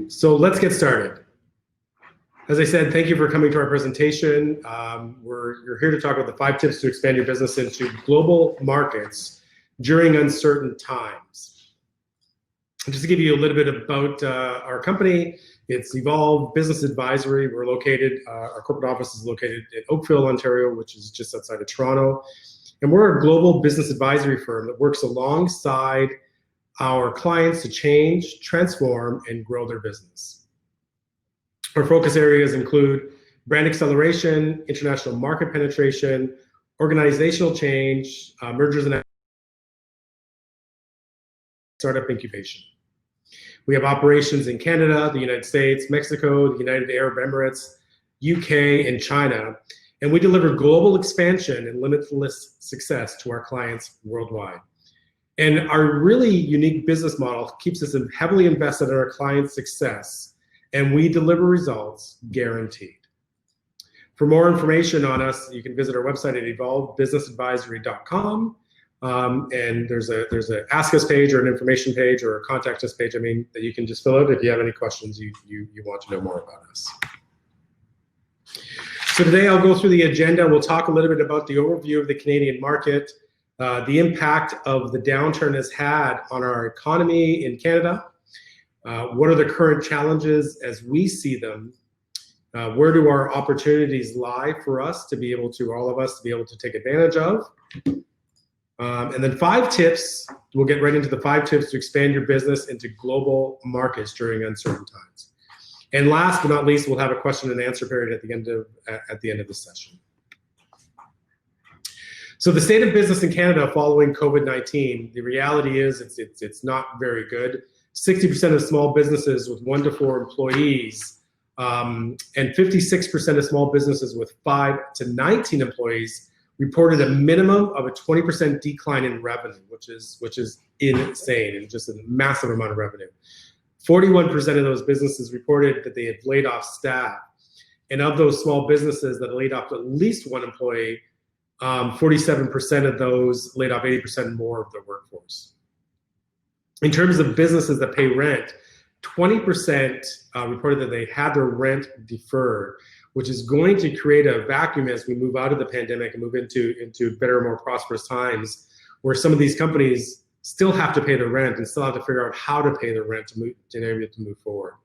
So let's get started. As I said, thank you for coming to our presentation. You're here to talk about the 5 tips to expand your business into global markets during uncertain times. And just to give you a little bit about our company, it's Evolve Business Advisory. We're located, our corporate office is located in Oakville, Ontario, which is just outside of Toronto. And we're a global business advisory firm that works alongside our clients to change, transform, and grow their business. Our focus areas include brand acceleration, international market penetration, organizational change, mergers and startup incubation. We have operations in Canada, the United States, Mexico, the United Arab Emirates, UK, and China, and we deliver global expansion and limitless success to our clients worldwide. And our really unique business model keeps us heavily invested in our clients' success, and we deliver results guaranteed. For more information on us, you can visit our website at evolvebusinessadvisory.com. And there's a Ask Us page or an information page or a Contact Us page, that you can just fill out if you have any questions you want to know more about us. So today I'll go through the agenda. We'll talk a little bit about the overview of the Canadian market, the impact of the downturn has had on our economy in Canada. What are the current challenges as we see them? Where do our opportunities lie for us to be able to, all of us, to be able to take advantage of? And then 5 tips, we'll get right into the 5 tips to expand your business into global markets during uncertain times. And last but not least, we'll have a question and answer period at the end of the session. So the state of business in Canada following COVID-19, the reality is it's not very good. 60% of small businesses with 1 to 4 employees and 56% of small businesses with 5 to 19 employees reported a minimum of a 20% decline in revenue, which is insane and just a massive amount of revenue. 41% of those businesses reported that they had laid off staff. And of those small businesses that laid off at least 1 employee, 47% of those laid off 80% more of their workforce. In terms of businesses that pay rent, 20% reported that they had their rent deferred, which is going to create a vacuum as we move out of the pandemic and move into better, more prosperous times, where some of these companies still have to pay their rent and still have to figure out how to pay their rent to move forward.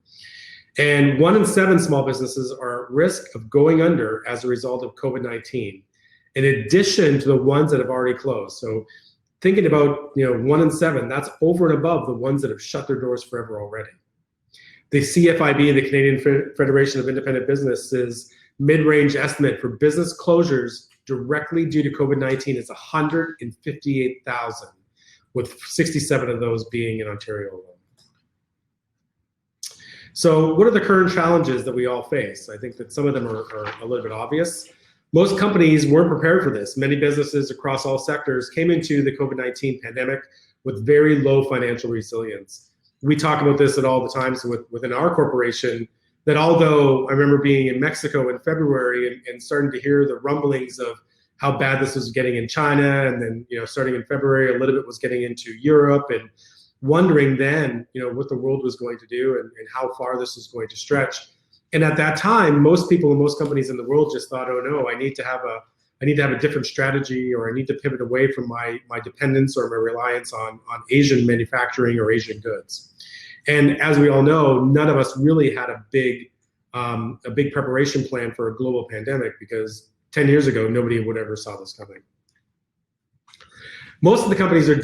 And 1 in 7 small businesses are at risk of going under as a result of COVID-19, in addition to the ones that have already closed. So thinking about 1 in 7, that's over and above the ones that have shut their doors forever already. The CFIB, the Canadian Federation of Independent Businesses, mid-range estimate for business closures directly due to COVID-19 is 158,000, with 67 of those being in Ontario alone. So what are the current challenges that we all face? I think that some of them are a little bit obvious. Most companies weren't prepared for this. Many businesses across all sectors came into the COVID-19 pandemic with very low financial resilience. We talk about this at all the times within our corporation, that although I remember being in Mexico in February and starting to hear the rumblings of how bad this was getting in China, and then starting in February, a little bit was getting into Europe, and wondering then what the world was going to do and how far this was going to stretch. And at that time, most people and most companies in the world just thought, oh no, I need to have a different strategy, or I need to pivot away from my dependence or my reliance on Asian manufacturing or Asian goods. And as we all know, none of us really had a big preparation plan for a global pandemic, because 10 years ago, nobody would ever saw this coming. Most companies are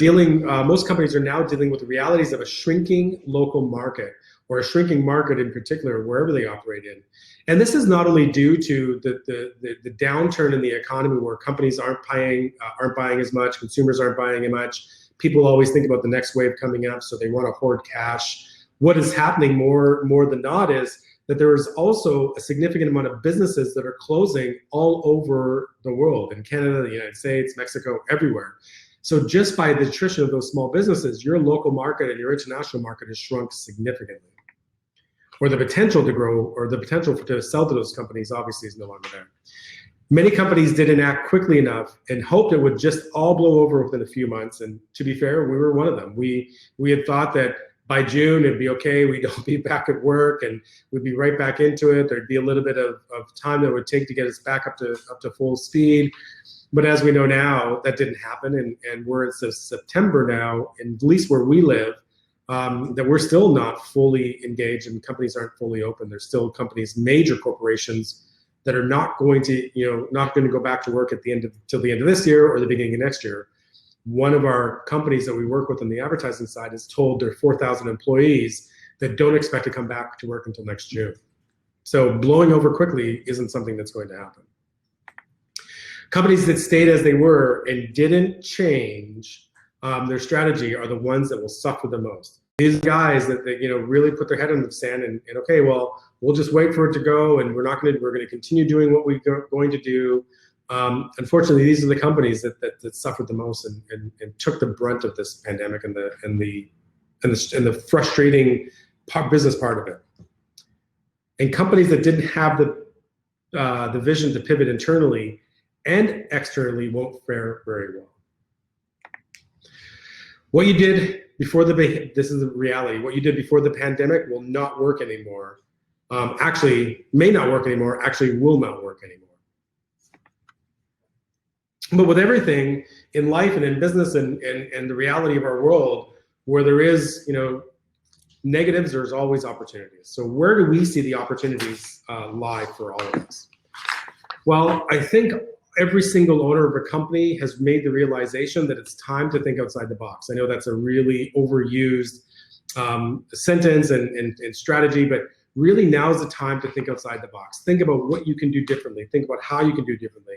now dealing with the realities of a shrinking local market, or a shrinking market in particular, wherever they operate in. And this is not only due to the downturn in the economy, where companies aren't buying as much, consumers aren't buying as much. People always think about the next wave coming up, so they want to hoard cash. What is happening more than not is that there is also a significant amount of businesses that are closing all over the world, in Canada, the United States, Mexico, everywhere. So just by the attrition of those small businesses, your local market and your international market has shrunk significantly. Or the potential to grow, or the potential to sell to those companies obviously is no longer there. Many companies didn't act quickly enough and hoped it would just all blow over within a few months. And to be fair, we were one of them. We had thought that by June, it'd be okay. We'd all be back at work and we'd be right back into it. There'd be a little bit of time that it would take to get us back up to full speed. But as we know now, that didn't happen. And we're in September now, and at least where we live, that we're still not fully engaged and companies aren't fully open. There's still companies, major corporations, that are not going to, not going to go back to work till the end of this year or the beginning of next year. One of our companies that we work with on the advertising side has told their 4,000 employees that don't expect to come back to work until next June. So blowing over quickly isn't something that's going to happen. Companies that stayed as they were and didn't change their strategy are the ones that will suffer the most. These guys that really put their head in the sand and okay, well, we'll just wait for it to go, and we're going to continue doing what we're going to do. Unfortunately, these are the companies that suffered the most and took the brunt of this pandemic and the frustrating business part of it. And companies that didn't have the vision to pivot internally and externally won't fare very well. What you did before this is the reality. What you did before the pandemic will not work anymore. Actually, may not work anymore. Actually, will not work anymore. But with everything in life and in business and the reality of our world, where there is, negatives, there's always opportunities. So where do we see the opportunities lie for all of us? Well, I think every single owner of a company has made the realization that it's time to think outside the box. I know that's a really overused sentence and strategy, but really now is the time to think outside the box. Think about what you can do differently. Think about how you can do differently.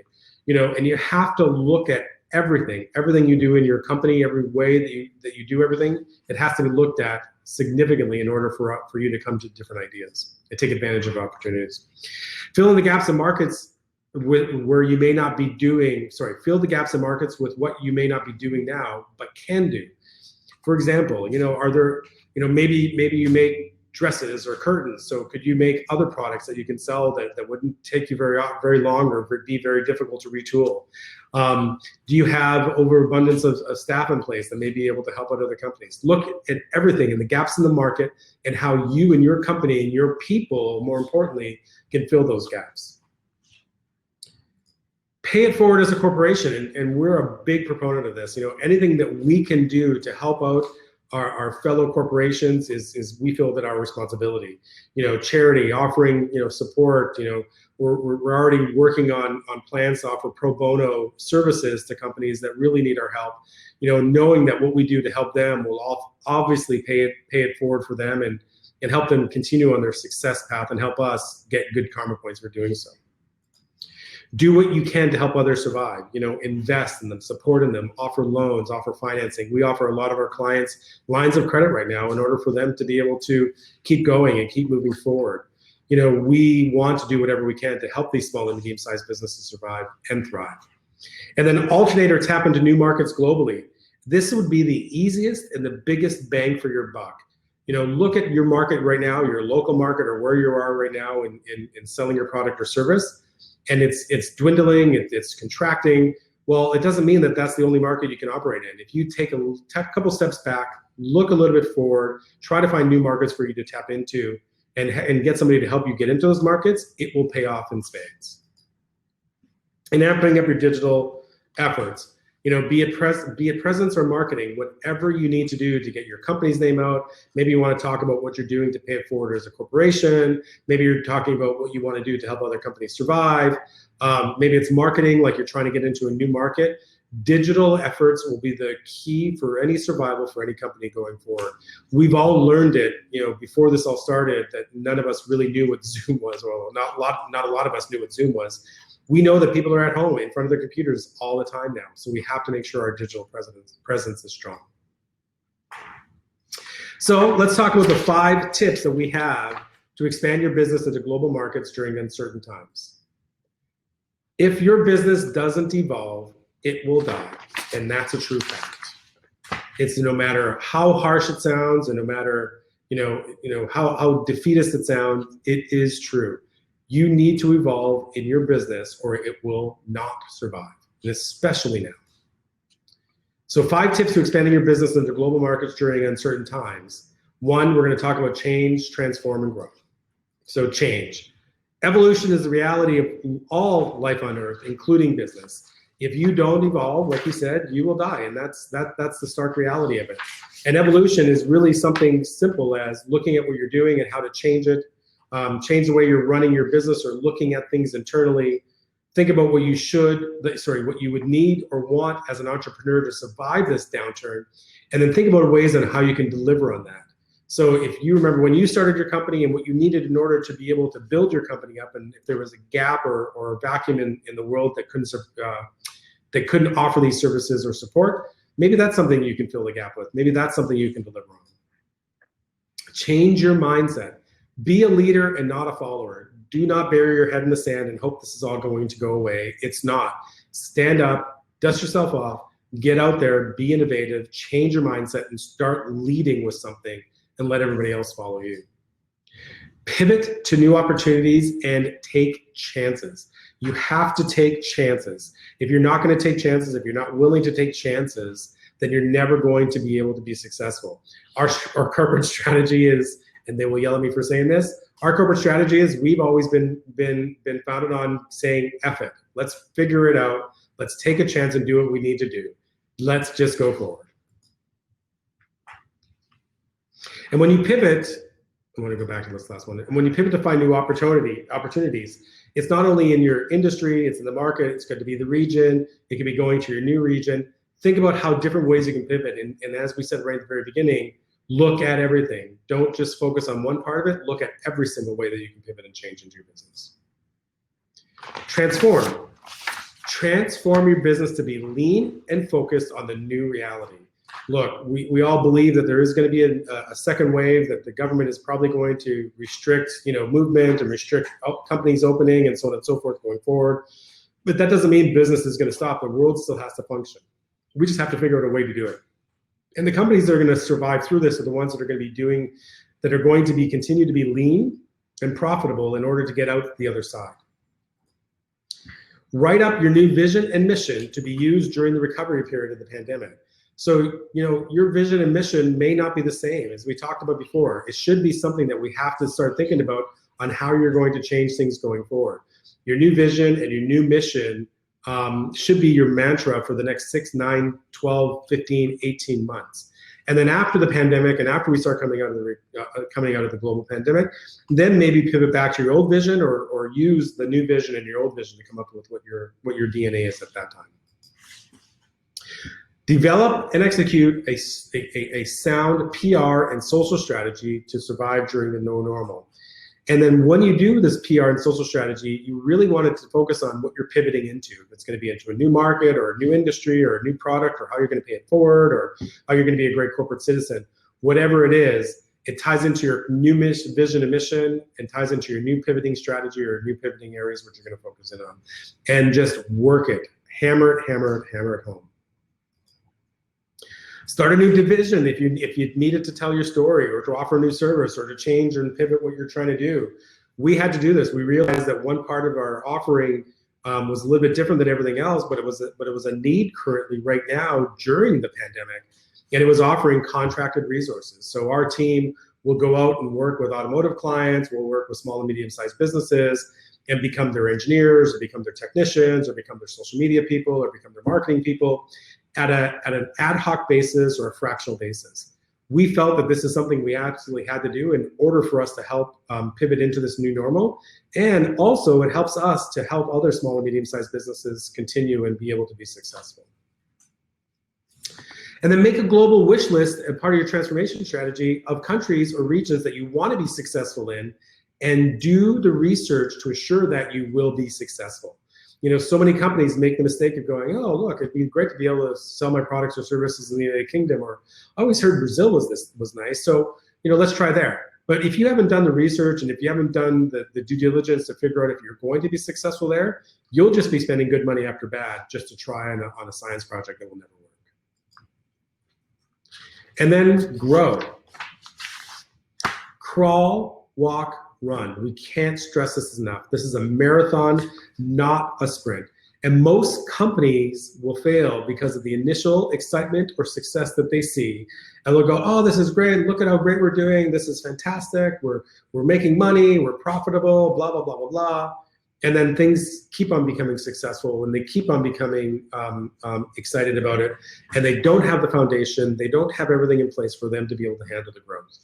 And you have to look at everything you do in your company, every way that you do everything. It has to be looked at significantly in order for you to come to different ideas and take advantage of opportunities. Fill in the gaps in markets where you may not be doing. Fill the gaps in markets with what you may not be doing now, but can do. For example, are there, maybe you make dresses or curtains. So could you make other products that you can sell that wouldn't take you very long or be very difficult to retool? Do you have overabundance of staff in place that may be able to help out other companies? Look at everything and the gaps in the market and how you and your company and your people, more importantly, can fill those gaps. Pay it forward as a corporation, and we're a big proponent of this. Anything that we can do to help out our fellow corporations is we feel that our responsibility. Charity, offering support. We're already working on plans to offer pro bono services to companies that really need our help. Knowing that what we do to help them will obviously pay it forward for them and help them continue on their success path and help us get good karma points for doing so. Do what you can to help others survive. Invest in them, support in them, offer loans, offer financing. We offer a lot of our clients lines of credit right now in order for them to be able to keep going and keep moving forward. We want to do whatever we can to help these small and medium-sized businesses survive and thrive. And then alternate or tap into new markets globally. This would be the easiest and the biggest bang for your buck. Look at your market right now, your local market, or where you are right now in selling your product or service. And it's dwindling, it's contracting. Well, it doesn't mean that that's the only market you can operate in. If you take a couple steps back, look a little bit forward, try to find new markets for you to tap into and get somebody to help you get into those markets, it will pay off in spades. And amping up your digital efforts. Be it presence or marketing, whatever you need to do to get your company's name out. Maybe you want to talk about what you're doing to pay it forward as a corporation. Maybe you're talking about what you want to do to help other companies survive. Maybe it's marketing, like you're trying to get into a new market. Digital efforts will be the key for any survival for any company going forward. We've all learned it, before this all started, that none of us really knew what Zoom was. Well, not a lot of us knew what Zoom was. We know that people are at home in front of their computers all the time now, so we have to make sure our digital presence is strong. So let's talk about the 5 tips that we have to expand your business into global markets during uncertain times. If your business doesn't evolve, it will die, and that's a true fact. It's no matter how harsh it sounds, and no matter how defeatist it sounds, it is true. You need to evolve in your business or it will not survive, and especially now. So 5 tips to expanding your business into global markets during uncertain times. One, we're going to talk about change, transform, and growth. So change. Evolution is the reality of all life on Earth, including business. If you don't evolve, like you said, you will die, and that's the stark reality of it. And evolution is really something simple as looking at what you're doing and how to change it, change the way you're running your business or looking at things internally. Think about what what you would need or want as an entrepreneur to survive this downturn, and then think about ways on how you can deliver on that. So if you remember when you started your company and what you needed in order to be able to build your company up, and if there was a gap or a vacuum in the world that couldn't offer these services or support, maybe that's something you can fill the gap with. Maybe that's something you can deliver on. Change your mindset. Be a leader and not a follower. Do not bury your head in the sand and hope this is all going to go away. It's not. Stand up, dust yourself off, get out there, be innovative, change your mindset, and start leading with something, and let everybody else follow you. Pivot to new opportunities and take chances. You have to take chances. If you're not going to take chances, if you're not willing to take chances, then you're never going to be able to be successful. Our corporate strategy is, and they will yell at me for saying this, our corporate strategy is we've always been founded on saying, F it. Let's figure it out. Let's take a chance and do what we need to do. Let's just go forward. And when you pivot, I want to go back to this last one. And when you pivot to find new opportunities, it's not only in your industry, it's in the market, it's going to be the region, it could be going to your new region. Think about how different ways you can pivot. And as we said right at the very beginning, look at everything. Don't just focus on one part of it. Look at every single way that you can pivot and change into your business. Transform. Transform your business to be lean and focused on the new reality. Look, we all believe that there is going to be a second wave, that the government is probably going to restrict, movement and restrict companies opening and so on and so forth going forward. But that doesn't mean business is going to stop. The world still has to function. We just have to figure out a way to do it. And the companies that are going to survive through this are the ones that are going to continue to be lean and profitable in order to get out the other side. Write up your new vision and mission to be used during the recovery period of the pandemic. So, your vision and mission may not be the same as we talked about before. It should be something that we have to start thinking about on how you're going to change things going forward. Your new vision and your new mission should be your mantra for the next 6, 9, 12, 15, 18 months. And then after the pandemic and after we start coming out of the global pandemic, then maybe pivot back to your old vision or use the new vision and your old vision to come up with what your DNA is at that time. Develop and execute a sound PR and social strategy to survive during the new normal. And then when you do this PR and social strategy, you really want it to focus on what you're pivoting into. If it's going to be into a new market or a new industry or a new product, or how you're going to pay it forward, or how you're going to be a great corporate citizen. Whatever it is, it ties into your new vision and mission, and ties into your new pivoting strategy or new pivoting areas which you're going to focus in on. And just work it. Hammer it, hammer it, hammer it home. Start a new division if you needed to tell your story or to offer a new service or to change and pivot what you're trying to do. We had to do this. We realized that one part of our offering was a little bit different than everything else, but it was a need currently right now during the pandemic, and it was offering contracted resources. So our team will go out and work with automotive clients, we'll work with small and medium-sized businesses, and become their engineers, or become their technicians, or become their social media people, or become their marketing people, at an ad hoc basis or a fractional basis. We felt that this is something we absolutely had to do in order for us to help pivot into this new normal. And also it helps us to help other small and medium-sized businesses continue and be able to be successful. And then make a global wish list as part of your transformation strategy of countries or regions that you want to be successful in, and do the research to assure that you will be successful. So many companies make the mistake of going, oh, look, it'd be great to be able to sell my products or services in the United Kingdom, or I always heard Brazil was nice, so let's try there. But if you haven't done the research and if you haven't done the due diligence to figure out if you're going to be successful there, you'll just be spending good money after bad just to try on a science project that will never work. And then grow. Crawl, walk, run. We can't stress this enough. This is a marathon, not a sprint. And most companies will fail because of the initial excitement or success that they see. And they'll go, oh, this is great. Look at how great we're doing. This is fantastic. We're making money. We're profitable, blah, blah, blah, blah, blah. And then things keep on becoming successful and they keep on becoming excited about it. And they don't have the foundation. They don't have everything in place for them to be able to handle the growth.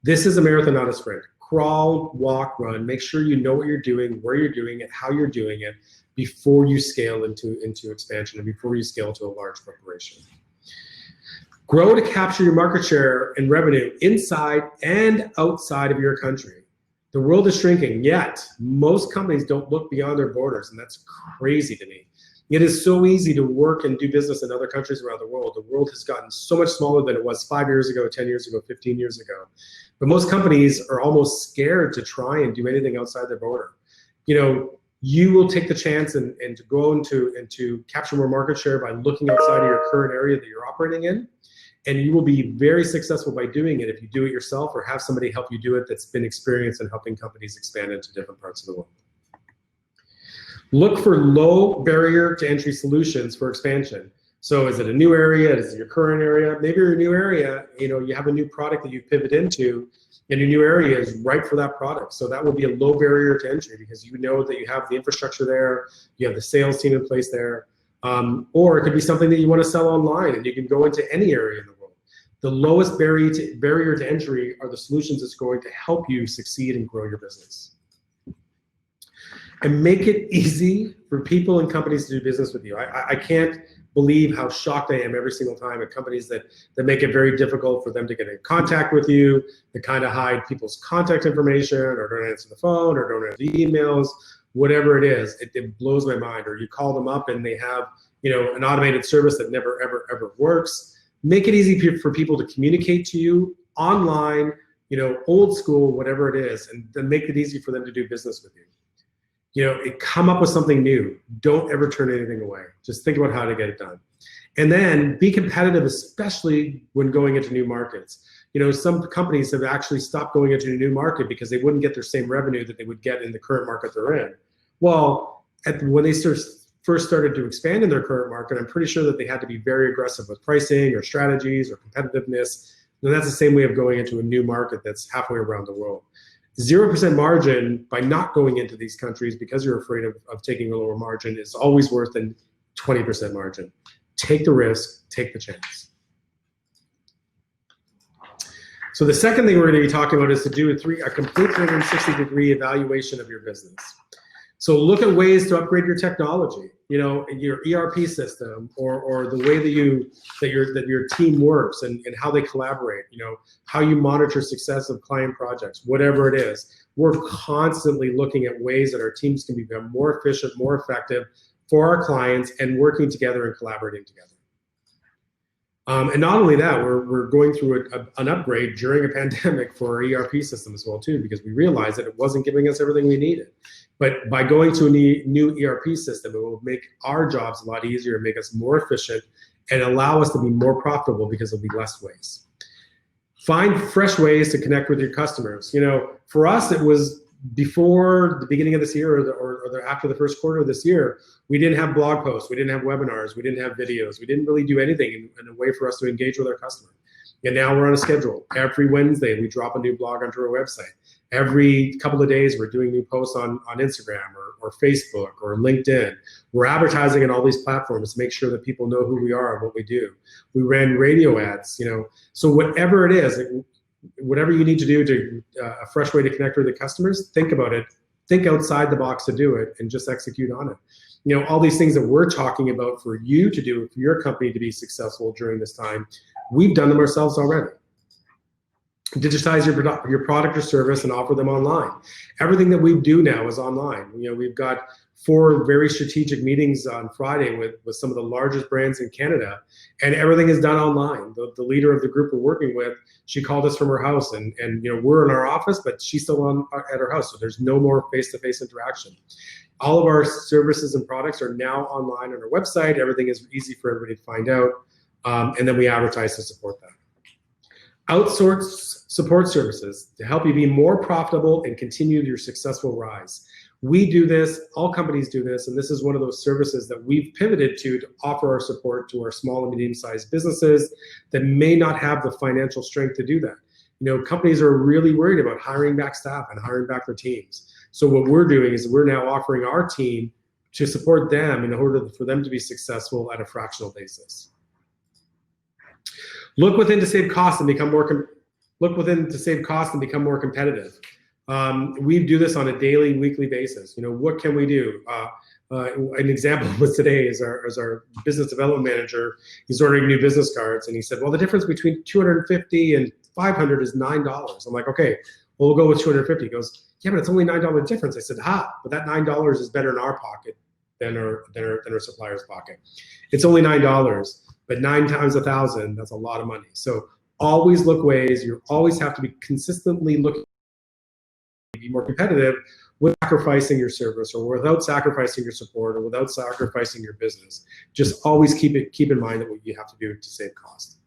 This is a marathon, not a sprint. Crawl, walk, run. Make sure you know what you're doing, where you're doing it, how you're doing it, before you scale into expansion and before you scale to a large corporation. Grow to capture your market share and revenue inside and outside of your country. The world is shrinking, yet most companies don't look beyond their borders, and that's crazy to me. It is so easy to work and do business in other countries around the world. The world has gotten so much smaller than it was 5 years ago, 10 years ago, 15 years ago. But most companies are almost scared to try and do anything outside their border. You know, you will take the chance and to go into capture more market share by looking outside of your current area that you're operating in. And you will be very successful by doing it if you do it yourself or have somebody help you do it that's been experienced in helping companies expand into different parts of the world. Look for low barrier to entry solutions for expansion. So is it a new area? Is it your current area? Maybe your new area, you know, you have a new product that you pivot into and your new area is right for that product. So that will be a low barrier to entry because you know that you have the infrastructure there, you have the sales team in place there, or it could be something that you want to sell online and you can go into any area in the world. The lowest barrier to entry are the solutions that's going to help you succeed and grow your business. And make it easy for people and companies to do business with you. I can't believe how shocked I am every single time at companies that make it very difficult for them to get in contact with you, that kind of hide people's contact information or don't answer the phone or don't answer the emails, whatever it is. It blows my mind. Or you call them up and they have, you know, an automated service that never, ever, ever works. Make it easy for people to communicate to you online, you know, old school, whatever it is, and then make it easy for them to do business with you. You know, come up with something new. Don't ever turn anything away. Just think about how to get it done. And then be competitive, especially when going into new markets. You know, some companies have actually stopped going into a new market because they wouldn't get their same revenue that they would get in the current market they're in. Well, when they first started to expand in their current market, I'm pretty sure that they had to be very aggressive with pricing or strategies or competitiveness. And that's the same way of going into a new market that's halfway around the world. 0% margin by not going into these countries because you're afraid of taking a lower margin is always worse than 20% margin. Take the risk, take the chance. So the second thing we're going to be talking about is to do a complete 360-degree evaluation of your business. So look at ways to upgrade your technology, you know, your ERP system or the way that your team works and how they collaborate, you know, how you monitor success of client projects, whatever it is. We're constantly looking at ways that our teams can become more efficient, more effective for our clients and working together and collaborating together. And not only that, we're going through an upgrade during a pandemic for our ERP system as well too, because we realized that it wasn't giving us everything we needed. But by going to a new ERP system, it will make our jobs a lot easier, make us more efficient, and allow us to be more profitable because there'll be less waste. Find fresh ways to connect with your customers. You know, for us, it was before the beginning of this year or after the first quarter of this year, we didn't have blog posts, we didn't have webinars, we didn't have videos, we didn't really do anything in a way for us to engage with our customer. And now we're on a schedule. Every Wednesday, we drop a new blog onto our website. Every couple of days, we're doing new posts on Instagram or Facebook or LinkedIn. We're advertising on all these platforms to make sure that people know who we are and what we do. We ran radio ads, you know. So whatever it is, whatever you need to do to a fresh way to connect with the customers, think about it. Think outside the box to do it and just execute on it. You know, all these things that we're talking about for you to do, for your company to be successful during this time, we've done them ourselves already. Digitize your product or service and offer them online. Everything that we do now is online. You know, we've got 4 very strategic meetings on Friday with some of the largest brands in Canada, and everything is done online. The leader of the group we're working with, she called us from her house, and you know, we're in our office, but she's still at her house, so there's no more face-to-face interaction. All of our services and products are now online on our website. Everything is easy for everybody to find out, and then we advertise to support that. Outsource support services to help you be more profitable and continue your successful rise. We do this, all companies do this, and this is one of those services that we've pivoted to offer our support to our small and medium-sized businesses that may not have the financial strength to do that. Companies are really worried about hiring back staff and hiring back their teams. So what we're doing is we're now offering our team to support them in order for them to be successful at a fractional basis. Look within to save costs and become more competitive. We do this on a daily, weekly basis. What can we do? An example was today is our business development manager. He's ordering new business cards, and he said, well, the difference between 250 and 500 is $9. I'm like, okay, well, we'll go with 250. He goes, yeah, but it's only $9 difference. I said, but that $9 is better in our pocket than our supplier's pocket. It's only $9, but 9 times 1,000, that's a lot of money. So always look ways. You always have to be consistently looking to be more competitive without sacrificing your service or without sacrificing your support or without sacrificing your business. Just always keep in mind that what you have to do to save cost.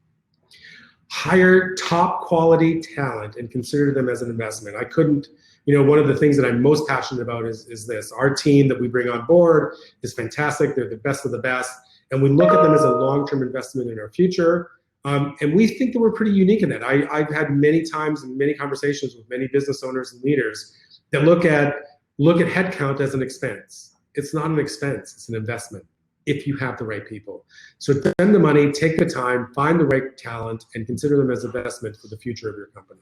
Hire top quality talent and consider them as an investment. I couldn't, one of the things that I'm most passionate about is this. Our team that we bring on board is fantastic. They're the best of the best. And we look at them as a long-term investment in our future. And we think that we're pretty unique in that. I've had many times and many conversations with many business owners and leaders that look at headcount as an expense. It's not an expense, it's an investment if you have the right people. So spend the money, take the time, find the right talent, and consider them as investment for the future of your company.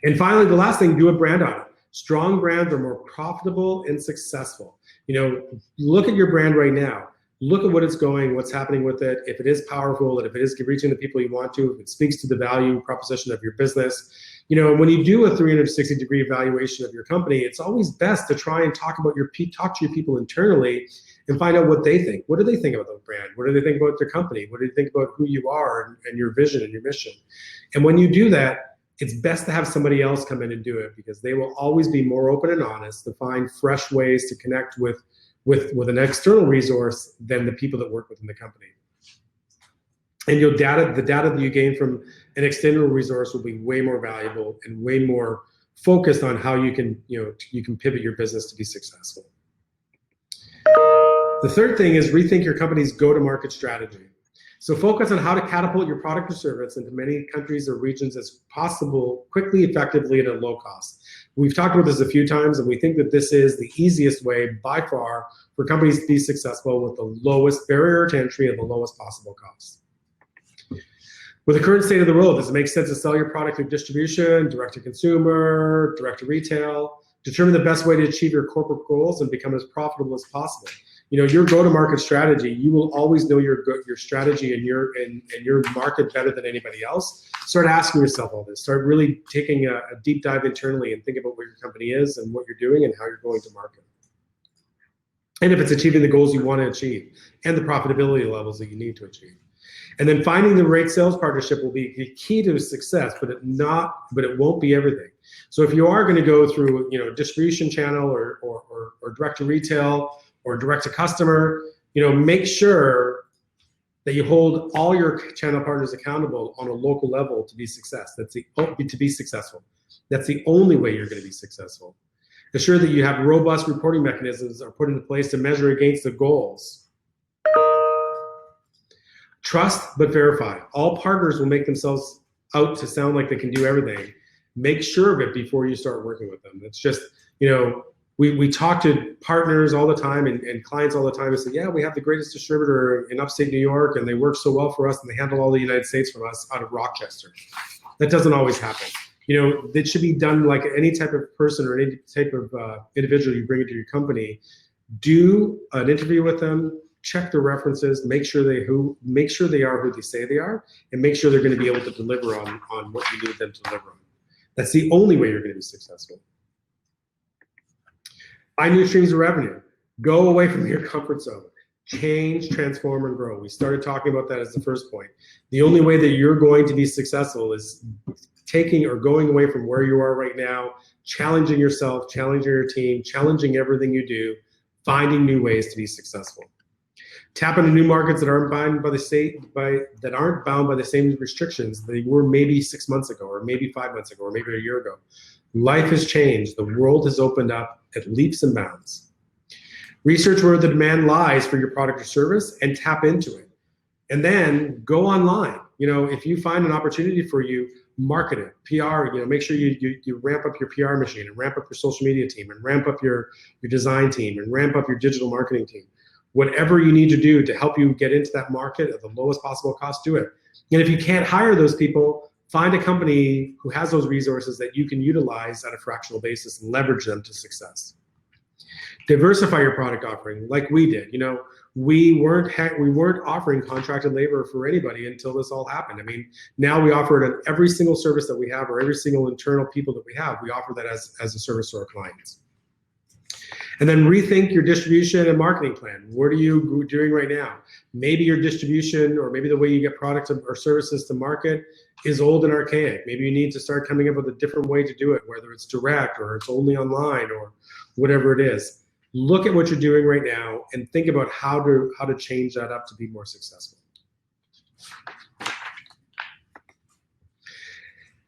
And finally, the last thing, do a brand audit. Strong brands are more profitable and successful. Look at your brand right now. Look at what it's going, what's happening with it, if it is powerful, and if it is reaching the people you want to, if it speaks to the value proposition of your business. When you do a 360-degree evaluation of your company, it's always best to try and talk to your people internally and find out what they think. What do they think about the brand? What do they think about their company? What do they think about who you are and your vision and your mission? And when you do that, it's best to have somebody else come in and do it, because they will always be more open and honest to find fresh ways to connect with an external resource than the people that work within the company. And the data that you gain from an external resource will be way more valuable and way more focused on how you can pivot your business to be successful. The third thing is rethink your company's go-to-market strategy. So focus on how to catapult your product or service into many countries or regions as possible, quickly, effectively, and at low cost. We've talked about this a few times, and we think that this is the easiest way by far for companies to be successful with the lowest barrier to entry and the lowest possible cost. With the current state of the world, does it make sense to sell your product through distribution, direct to consumer, direct to retail? Determine the best way to achieve your corporate goals and become as profitable as possible. Your go-to-market strategy, you will always know your strategy and your market better than anybody else. Start asking yourself all this. Start really taking a deep dive internally and think about what your company is and what you're doing and how you're going to market. And if it's achieving the goals you want to achieve and the profitability levels that you need to achieve. And then finding the right sales partnership will be the key to success, but it won't be everything. So if you are going to go through a distribution channel or direct to retail or direct to customer, make sure that you hold all your channel partners accountable on a local level to be successful. That's the only way you're going to be successful. Ensure that you have robust reporting mechanisms are put into place to measure against the goals. Trust but verify. All partners will make themselves out to sound like they can do everything. Make sure of it before you start working with them. It's just, we talk to partners all the time and clients all the time and say, yeah, we have the greatest distributor in upstate New York and they work so well for us and they handle all the United States from us out of Rochester. That doesn't always happen. That should be done like any type of person or any type of individual you bring into your company. Do an interview with them, check their references, make sure they are who they say they are, and make sure they're going to be able to deliver on what you need them to deliver on. That's the only way you're going to be successful. Find new streams of revenue. Go away from your comfort zone. Change, transform, and grow. We started talking about that as the first point. The only way that you're going to be successful is taking or going away from where you are right now, challenging yourself, challenging your team, challenging everything you do, finding new ways to be successful. Tap into new markets that aren't bound by the same restrictions they were maybe 6 months ago, or maybe 5 months ago, or maybe a year ago. Life has changed. The world has opened up at leaps and bounds. Research where the demand lies for your product or service and tap into it. And then go online. If you find an opportunity for you, market it, PR, make sure you ramp up your PR machine and ramp up your social media team and ramp up your design team and ramp up your digital marketing team. Whatever you need to do to help you get into that market at the lowest possible cost, do it. And if you can't hire those people, find a company who has those resources that you can utilize at a fractional basis and leverage them to success. Diversify your product offering like we did. We weren't offering contracted labor for anybody until this all happened. I mean, now we offer it on every single service that we have, or every single internal people that we have. We offer that as a service to our clients. And then rethink your distribution and marketing plan. What are you doing right now? Maybe your distribution, or maybe the way you get products or services to market is old and archaic. Maybe you need to start coming up with a different way to do it, whether it's direct or it's only online or whatever it is. Look at what you're doing right now and think about how to change that up to be more successful.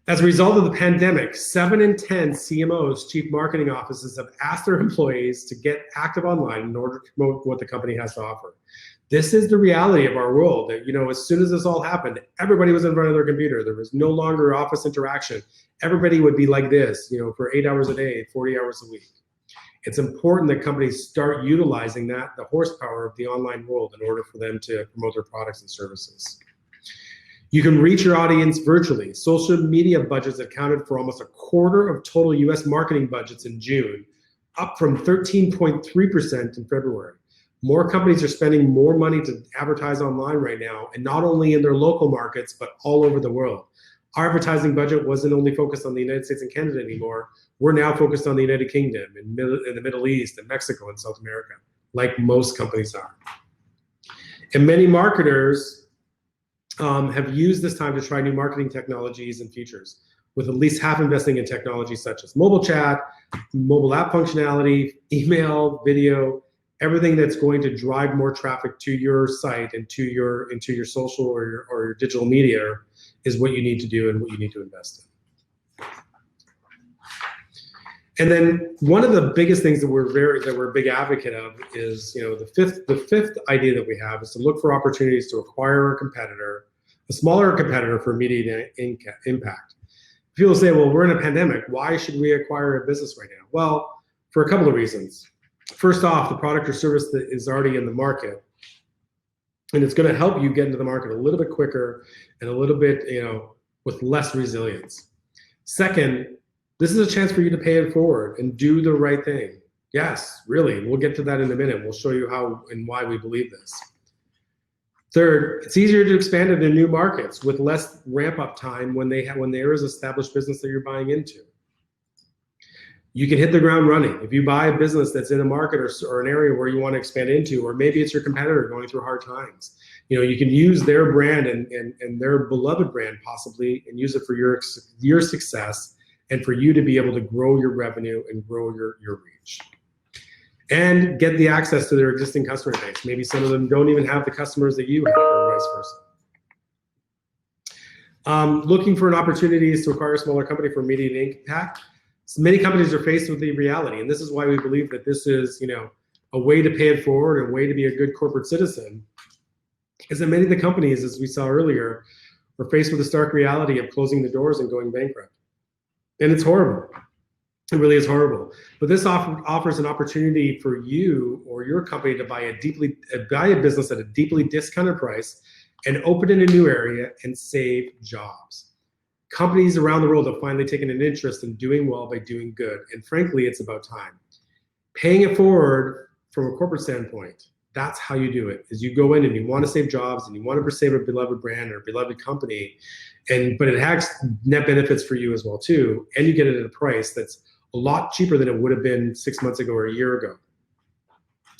As a result of the pandemic, 7 in 10 CMOs, chief marketing offices, have asked their employees to get active online in order to promote what the company has to offer. This is the reality of our world. That, as soon as this all happened, everybody was in front of their computer. There was no longer office interaction. Everybody would be like this, for 8 hours a day, 40 hours a week. It's important that companies start utilizing the horsepower of the online world in order for them to promote their products and services. You can reach your audience virtually. Social media budgets accounted for almost a quarter of total US marketing budgets in June, up from 13.3% in February. More companies are spending more money to advertise online right now, and not only in their local markets, but all over the world. Our advertising budget wasn't only focused on the United States and Canada anymore. We're now focused on the United Kingdom and the Middle East and Mexico and South America, like most companies are. And many marketers have used this time to try new marketing technologies and features, with at least half investing in technology such as mobile chat, mobile app functionality, email, video, everything that's going to drive more traffic to your site and into your social or your digital media is what you need to do and what you need to invest in. And then one of the biggest things that we're a big advocate of is, the fifth idea that we have is to look for opportunities to acquire a smaller competitor for immediate impact. People say, well, we're in a pandemic. Why should we acquire a business right now? Well, for a couple of reasons. First off, the product or service that is already in the market, and it's going to help you get into the market a little bit quicker and a little bit, with less resilience. Second, this is a chance for you to pay it forward and do the right thing. Yes, really. We'll get to that in a minute. We'll show you how and why we believe this. Third, it's easier to expand into new markets with less ramp-up time when there is established business that you're buying into. You can hit the ground running. If you buy a business that's in a market or an area where you want to expand into, or maybe it's your competitor going through hard times, you can use their brand and their beloved brand possibly and use it for your success and for you to be able to grow your revenue and grow your reach. And get the access to their existing customer base. Maybe some of them don't even have the customers that you have, or vice versa. Looking for an opportunities to acquire a smaller company for immediate impact. So many companies are faced with the reality, and this is why we believe that this is, a way to pay it forward and a way to be a good corporate citizen, is that many of the companies, as we saw earlier, are faced with the stark reality of closing the doors and going bankrupt. And it's horrible. It really is horrible. But this offers an opportunity for you or your company to buy a business at a deeply discounted price and open in a new area and save jobs. Companies around the world have finally taken an interest in doing well by doing good. And frankly, it's about time. Paying it forward from a corporate standpoint, that's how you do it, is you go in and you want to save jobs and you want to save a beloved brand or a beloved company, but it has net benefits for you as well too, and you get it at a price that's a lot cheaper than it would have been 6 months ago or a year ago.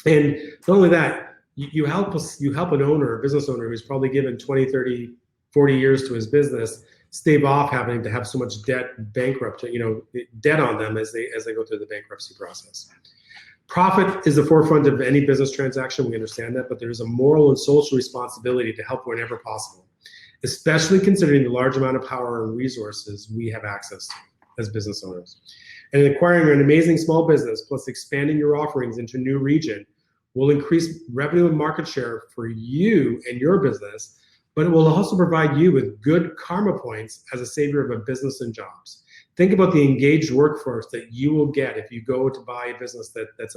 And not only that, you help an owner, a business owner who's probably given 20, 30, 40 years to his business, stave off having to have so much debt on them as they go through the bankruptcy process. Profit is the forefront of any business transaction. We understand that, but there's a moral and social responsibility to help whenever possible, especially considering the large amount of power and resources we have access to as business owners. And acquiring an amazing small business plus expanding your offerings into a new region will increase revenue and market share for you and your business, but it will also provide you with good karma points as a savior of a business and jobs. Think about the engaged workforce that you will get if you go to buy a business that's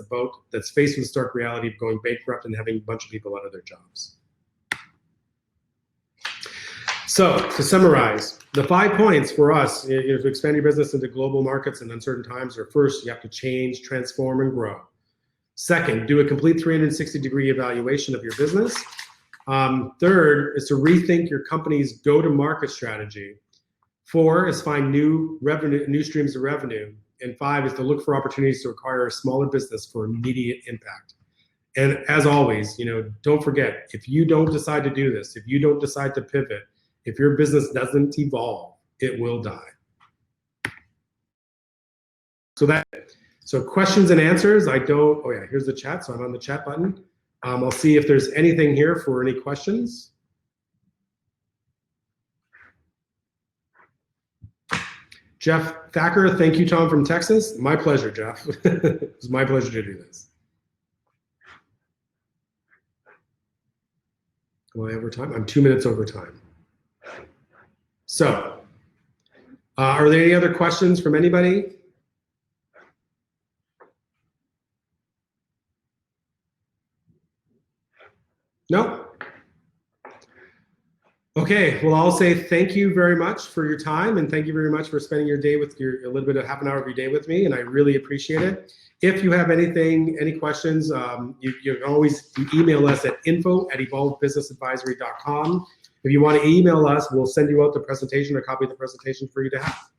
faced with the stark reality of going bankrupt and having a bunch of people out of their jobs. So to summarize, the 5 points for us to expand your business into global markets in uncertain times are: first, you have to change, transform, and grow. Second, do a complete 360-degree evaluation of your business. Third is to rethink your company's go-to-market strategy. 4 is find new streams of revenue. And 5 is to look for opportunities to acquire a smaller business for immediate impact. And as always, don't forget, if you don't decide to do this, if you don't decide to pivot, if your business doesn't evolve, it will die. So questions and answers, oh yeah, here's the chat, so I'm on the chat button. I'll see if there's anything here for any questions. Jeff Thacker, thank you, Tom, from Texas. My pleasure, Jeff. It was my pleasure to do this. Am I over time? I'm 2 minutes over time. So, are there any other questions from anybody? No? Okay, well, I'll say thank you very much for your time, and thank you very much for spending your day with a little bit of half an hour of your day with me, and I really appreciate it. If you have any questions, you can always email us at info@evolvedbusinessadvisory.com. If you want to email us, we'll send you out the presentation, a copy of the presentation for you to have.